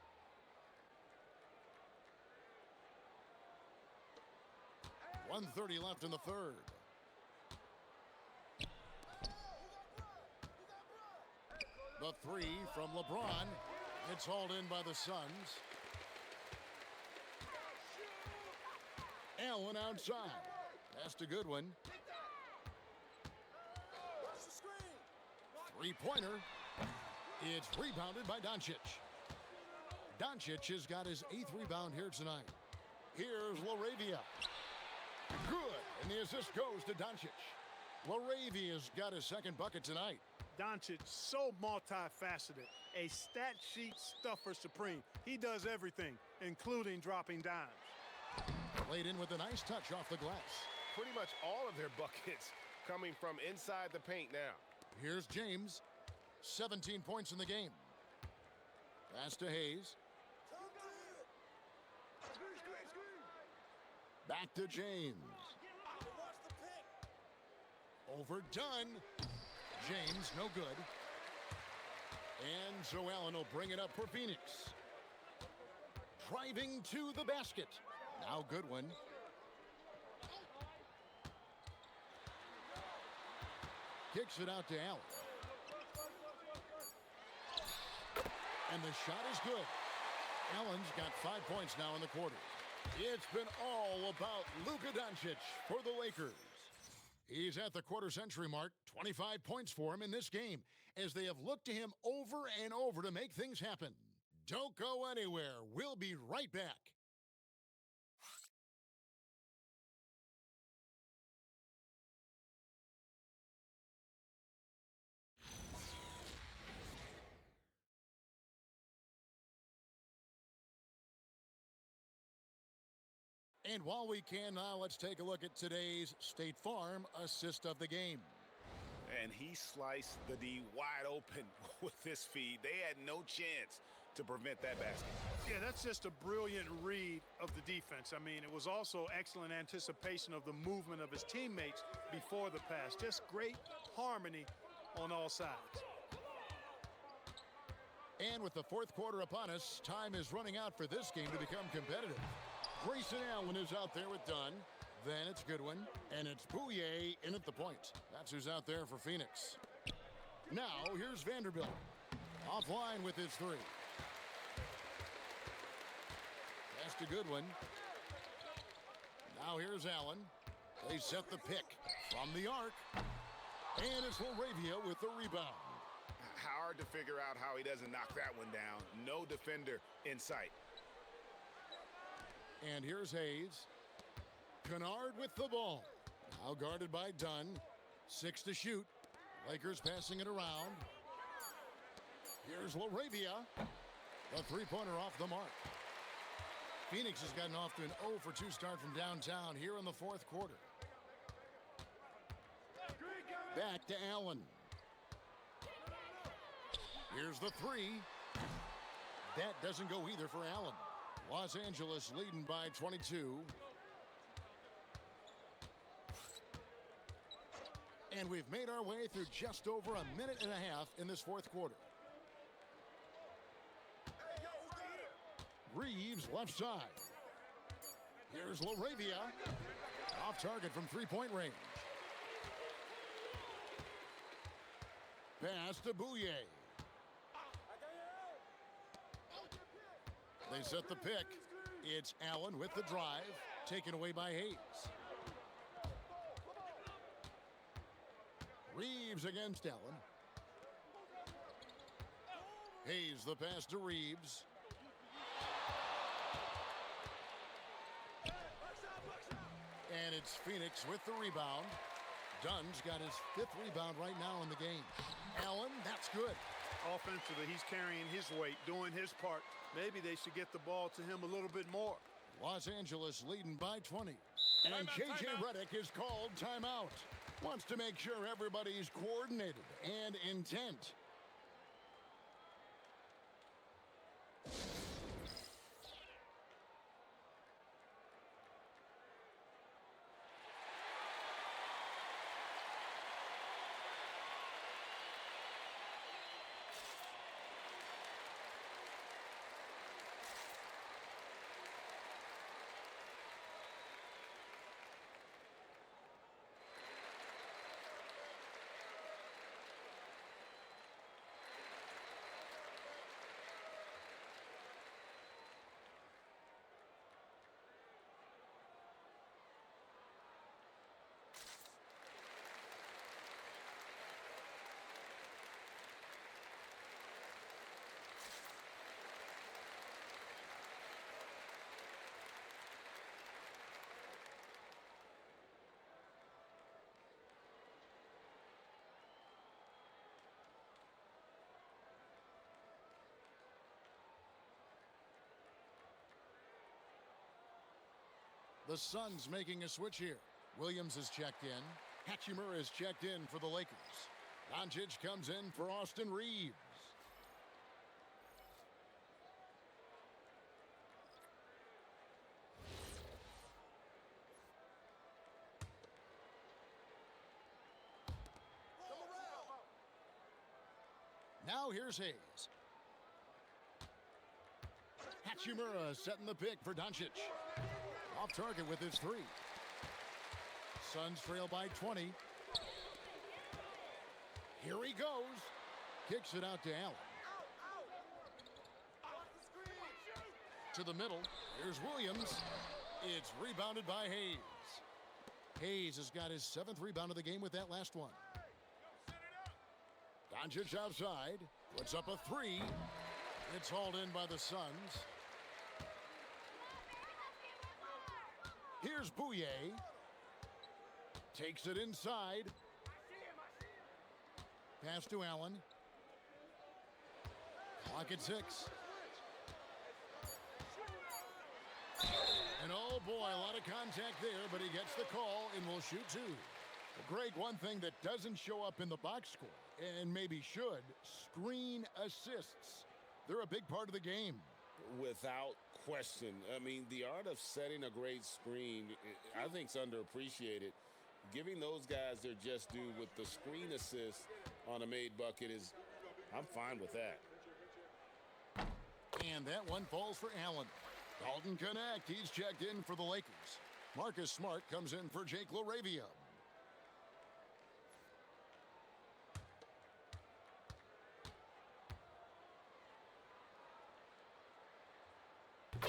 .130 left in the third. The three from LeBron. It's hauled in by the Suns. Allen outside. That's a good one. Three-pointer. It's rebounded by Doncic. Doncic has got his 8th rebound here tonight. Here's LaRavia. Good. And the assist goes to Doncic. LaRavia's got his 2nd bucket tonight. Doncic, so multifaceted, a stat sheet stuffer supreme. He does everything, including dropping dimes. Laid in with a nice touch off the glass. Pretty much all of their buckets coming from inside the paint now. Here's James, 17 points in the game. Pass to Hayes. Back to James. Overdone. James, no good. And so Allen will bring it up for Phoenix. Driving to the basket. Now good one. Kicks it out to Allen. And the shot is good. Allen's got 5 points now in the quarter. It's been all about Luka Dončić for the Lakers. He's at the quarter-century mark, 25 points for him in this game, as they have looked to him over and over to make things happen. Don't go anywhere. We'll be right back. And while we can now, let's take a look at today's State Farm assist of the game. And he sliced the D wide open with this feed. They had no chance to prevent that basket. Yeah, that's just a brilliant read of the defense. I mean, it was also excellent anticipation of the movement of his teammates before the pass. Just great harmony on all sides. And with the fourth quarter upon us, time is running out for this game to become competitive. Grayson Allen is out there with Dunn. Then it's Goodwin, and it's Bouye in at the point. That's who's out there for Phoenix. Now, here's Vanderbilt. Offline with his three. Pass to Goodwin. Now here's Allen. They set the pick from the arc. And it's Laravia with the rebound. Hard to figure out how he doesn't knock that one down. No defender in sight. And here's Hayes. Kennard with the ball. Now guarded by Dunn. 6 to shoot. Lakers passing it around. Here's Laravia. The three-pointer off the mark. Phoenix has gotten off to an 0 for 2 start from downtown here in the fourth quarter. Back to Allen. Here's the three. That doesn't go either for Allen. Los Angeles leading by 22. And we've made our way through just over a minute and a half in this fourth quarter. Reaves left side. Here's Laravia. Off target from three-point range. Pass to Bouye. They set the pick. It's Allen with the drive. Taken away by Hayes. Reaves against Allen. Hayes the pass to Reaves. And it's Phoenix with the rebound. Dunn's got his 5th rebound right now in the game. Allen, that's good. Offensively, he's carrying his weight, doing his part. Maybe they should get the ball to him a little bit more. Los Angeles leading by 20. And J.J. Redick is called timeout. Wants to make sure everybody's coordinated and intent. The Suns making a switch here. Williams is checked in. Hachimura is checked in for the Lakers. Doncic comes in for Austin Reaves. Now here's Hayes. Hachimura setting the pick for Doncic. Off target with his three. Suns trail by 20. Here he goes. Kicks it out to Allen. To the middle. Here's Williams. It's rebounded by Hayes. Hayes has got his 7th rebound of the game with that last one. Doncic outside. Puts up a three. It's hauled in by the Suns. Here's Bouye. Takes it inside. Pass to Allen. Clock at 6. And oh boy, a lot of contact there, but he gets the call and will shoot two. Well, Greg, one thing that doesn't show up in the box score, and maybe should, screen assists. They're a big part of the game. Without question. I mean, the art of setting a great screen, I think, is underappreciated. Giving those guys their just due with the screen assist on a made bucket is, I'm fine with that. And that one falls for Allen. Dalton Connect, he's checked in for the Lakers. Marcus Smart comes in for Jake LaRavia.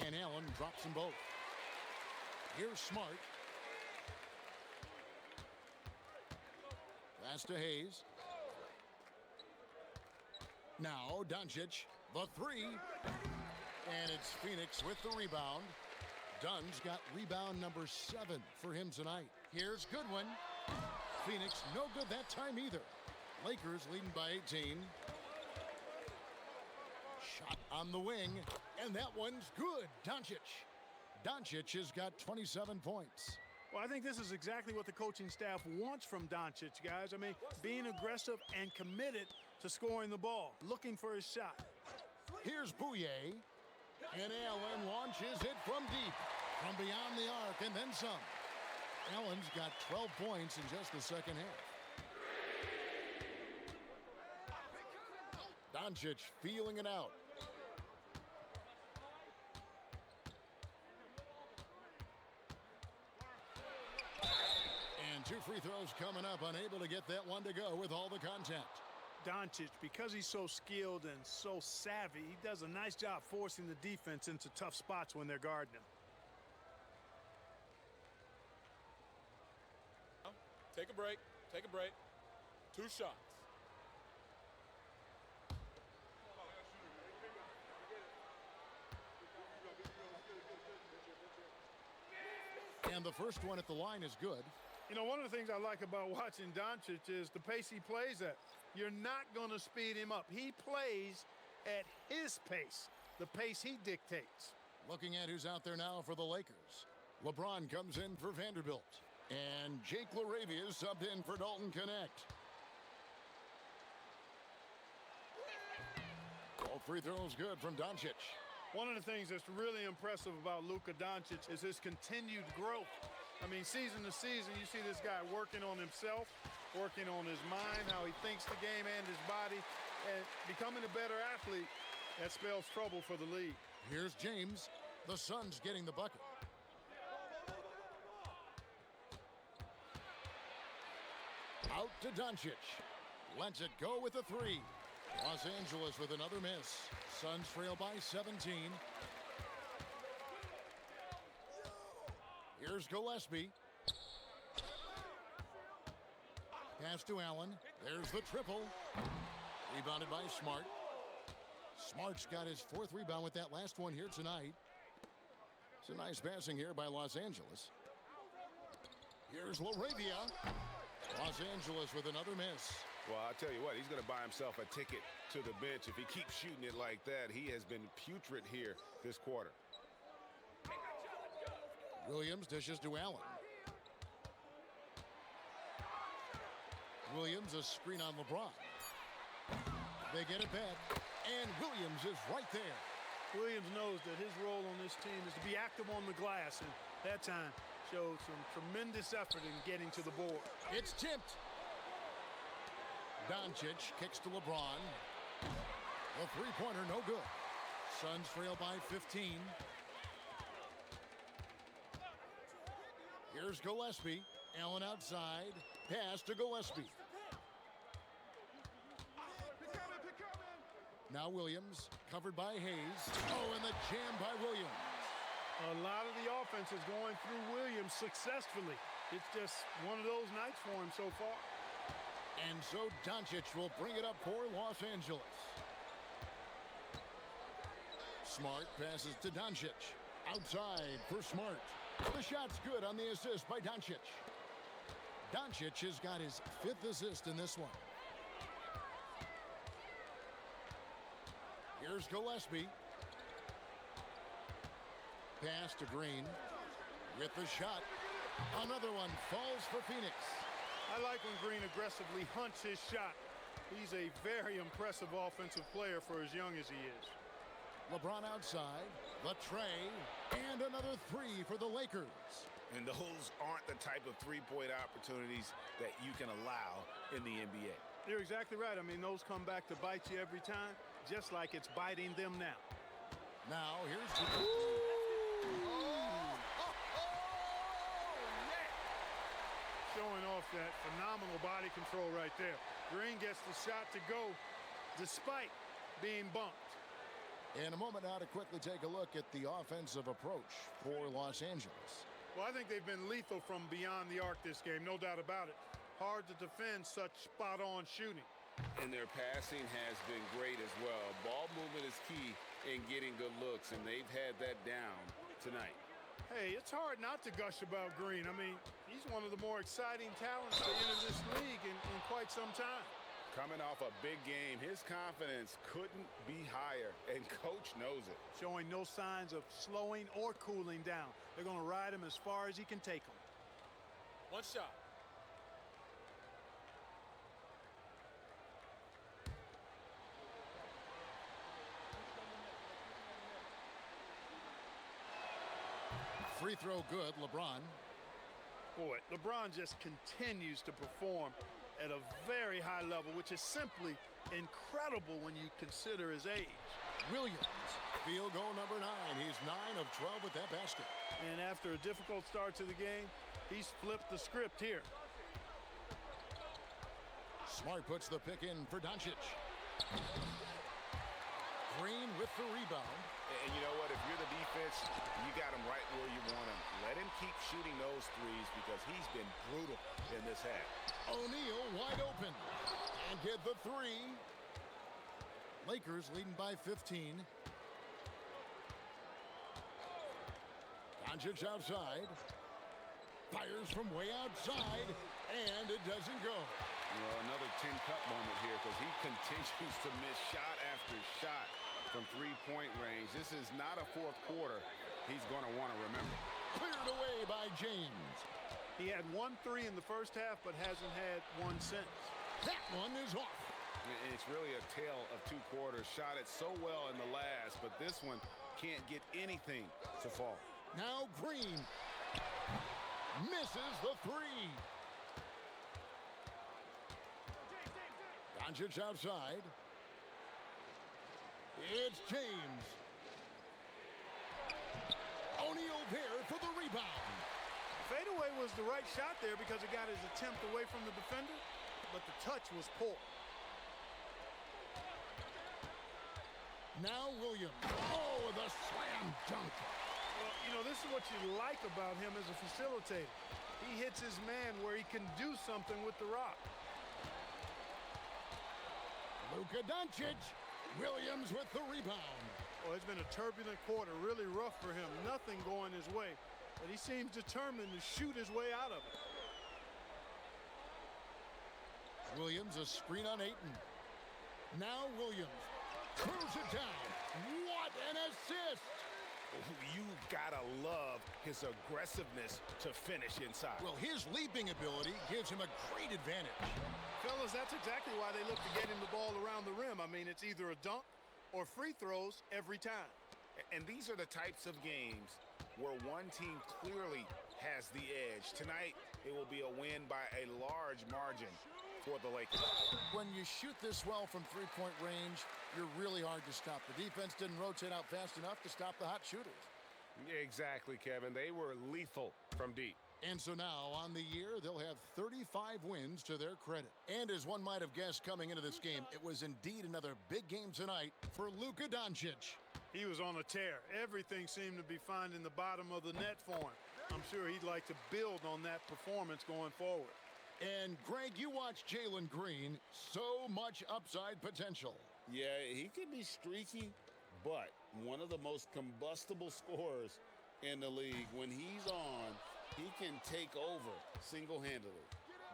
And Allen drops them both. Here's Smart. Pass to Hayes. Now Doncic, the three. And it's Phoenix with the rebound. Dunn's got rebound number 7 for him tonight. Here's Goodwin. Phoenix no good that time either. Lakers leading by 18. Shot on the wing, and that one's good. Doncic has got 27 points. Well, I think this is exactly what the coaching staff wants from Doncic, guys. I mean, being aggressive and committed to scoring the ball, looking for his shot. Here's Bouye, and Allen launches it from deep, from beyond the arc, and then some. Allen's got 12 points in just the second half. Doncic feeling it out. And 2 free throws coming up, unable to get that one to go with all the contact. Doncic, because he's so skilled and so savvy, he does a nice job forcing the defense into tough spots when they're guarding him. Take a break. Take a break. 2 shots. And the first one at the line is good. You know, one of the things I like about watching Doncic is the pace he plays at. You're not going to speed him up. He plays at his pace, the pace he dictates. Looking at who's out there now for the Lakers. LeBron comes in for Vanderbilt. And Jake LaRavia is subbed in for Dalton Connect. All free throws good from Doncic. One of the things that's really impressive about Luka Dončić is his continued growth. I mean, season to season, you see this guy working on himself, working on his mind, how he thinks the game and his body, and becoming a better athlete. That spells trouble for the league. Here's James. The Suns getting the bucket. Out to Doncic. Lets it go with a three. Los Angeles with another miss. Suns trail by 17. Here's Gillespie. Pass to Allen. There's the triple. Rebounded by Smart. Smart's got his 4th rebound with that last one here tonight. It's a nice passing here by Los Angeles. Here's LaRavia. Los Angeles with another miss. Well, I'll tell you what, he's going to buy himself a ticket to the bench if he keeps shooting it like that. He has been putrid here this quarter. Williams dishes to Allen. Williams a screen on LeBron. They get it back, and Williams is right there. Williams knows that his role on this team is to be active on the glass, and that time showed some tremendous effort in getting to the board. It's tipped. Doncic kicks to LeBron. The three-pointer, no good. Suns trail by 15. Here's Gillespie. Allen outside. Pass to Gillespie. Now Williams, covered by Hayes. Oh, and the jam by Williams. A lot of the offense is going through Williams successfully. It's just one of those nights for him so far. And so Doncic will bring it up for Los Angeles. Smart passes to Doncic. Outside for Smart. The shot's good on the assist by Doncic. Doncic has got his 5th assist in this one. Here's Gillespie. Pass to Green. With the shot. Another one falls for Phoenix. I like when Green aggressively hunts his shot. He's a very impressive offensive player for as young as he is. LeBron outside. The tray. And another three for the Lakers. And those aren't the type of three-point opportunities that you can allow in the NBA. You're exactly right. I mean, those come back to bite you every time, just like it's biting them now. Now, here's the... Showing off that phenomenal body control right there. Green gets the shot to go despite being bumped. In a moment now to quickly take a look at the offensive approach for Los Angeles. Well, I think they've been lethal from beyond the arc this game, no doubt about it. Hard to defend such spot-on shooting. And their passing has been great as well. Ball movement is key in getting good looks, and they've had that down tonight. Hey, it's hard not to gush about Green. I mean, he's one of the more exciting talents to enter this league in quite some time. Coming off a big game, his confidence couldn't be higher, and Coach knows it. Showing no signs of slowing or cooling down. They're going to ride him as far as he can take him. One shot. Free throw good, LeBron. Boy, LeBron just continues to perform at a very high level, which is simply incredible when you consider his age. Williams, field goal number 9. He's 9 of 12 with that basket. And after a difficult start to the game, he's flipped the script here. Smart puts the pick in for Doncic. Green with the rebound. And you know what? If you're the defense, you got him right where you want him. Let him keep shooting those threes because he's been brutal in this half. O'Neal wide open. And get the 3. Lakers leading by 15. Doncic outside. Fires from way outside. And it doesn't go. You know, another tin cup moment here because he continues to miss shot after shot from three-point range. This is not a fourth quarter he's going to want to remember. Cleared away by James. He had 1 3 in the first half, but hasn't had one since. That one is off. And it's really a tale of 2 quarters. Shot it so well in the last, but this one can't get anything to fall. Now Green misses the 3. Doncic outside. It's James. O'Neal there for the rebound. Fadeaway was the right shot there because it got his attempt away from the defender, but the touch was poor. Now Williams. Oh, the slam dunk. Well, you know, this is what you like about him as a facilitator. He hits his man where he can do something with the rock. Luka Dončić. Williams with the rebound. Well, it's been a turbulent quarter, really rough for him. Nothing going his way, but he seems determined to shoot his way out of it. Williams a screen on Ayton. Now Williams throws it down. What an assist! You gotta love his aggressiveness to finish inside. Well, his leaping ability gives him a great advantage. Fellas, that's exactly why they look to get him the ball around the rim. I mean, it's either a dunk or free throws every time. And these are the types of games where one team clearly has the edge. Tonight, it will be a win by a large margin for the Lakers. When you shoot this well from three-point range, you're really hard to stop. The defense didn't rotate out fast enough to stop the hot shooters. Exactly, Kevin. They were lethal from deep. And so now, on the year, they'll have 35 wins to their credit. And as one might have guessed coming into this game, it was indeed another big game tonight for Luka Dončić. He was on a tear. Everything seemed to be finding the bottom of the net for him. I'm sure he'd like to build on that performance going forward. And, Greg, you watch Jalen Green. So much upside potential. Yeah, he can be streaky, but one of the most combustible scorers in the league. When he's on, he can take over single-handedly.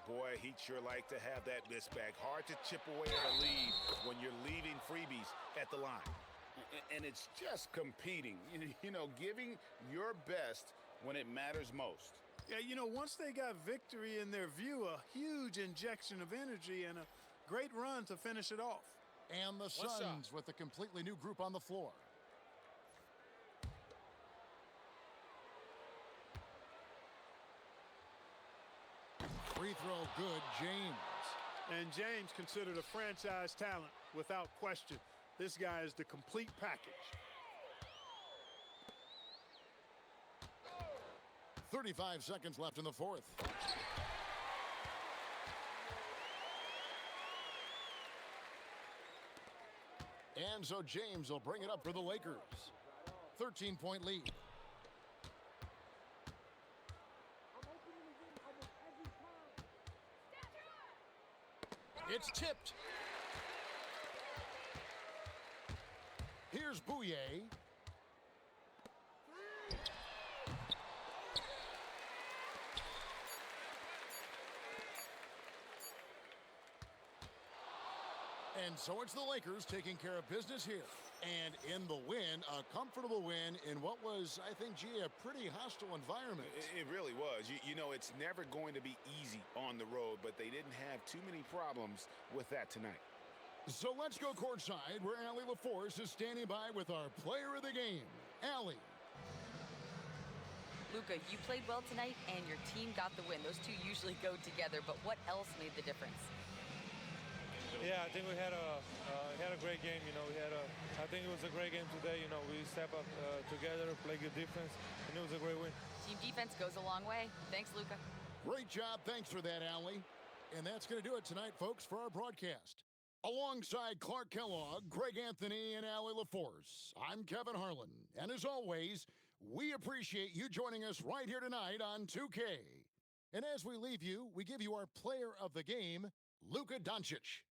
Boy, he'd sure like to have that miss back. Hard to chip away at a lead when you're leaving freebies at the line. And it's just competing, you know, giving your best when it matters most. Yeah, you know, once they got victory in their view, a huge injection of energy and a great run to finish it off. And the Suns with a completely new group on the floor. Free throw good, James. And James considered a franchise talent without question. This guy is the complete package. 35 seconds left in the fourth. And so James will bring it up for the Lakers. 13-point lead. It's tipped. Here's Bouye. And so it's the Lakers taking care of business here. And in the win, a comfortable win in what was, I think, gee, a pretty hostile environment. It really was. You know, it's never going to be easy on the road, but they didn't have too many problems with that tonight. So let's go courtside where Allie LaForce is standing by with our player of the game, Allie. Luka, you played well tonight, and your team got the win. Those two usually go together, but what else made the difference? Yeah, I think we had a great game. You know, I think it was a great game today. You know, we step up together, play good defense, and it was a great win. Team defense goes a long way. Thanks, Luka. Great job. Thanks for that, Allie. And that's going to do it tonight, folks, for our broadcast. Alongside Clark Kellogg, Greg Anthony, and Allie LaForce, I'm Kevin Harlan. And as always, we appreciate you joining us right here tonight on 2K. And as we leave you, we give you our player of the game, Luka Dončić.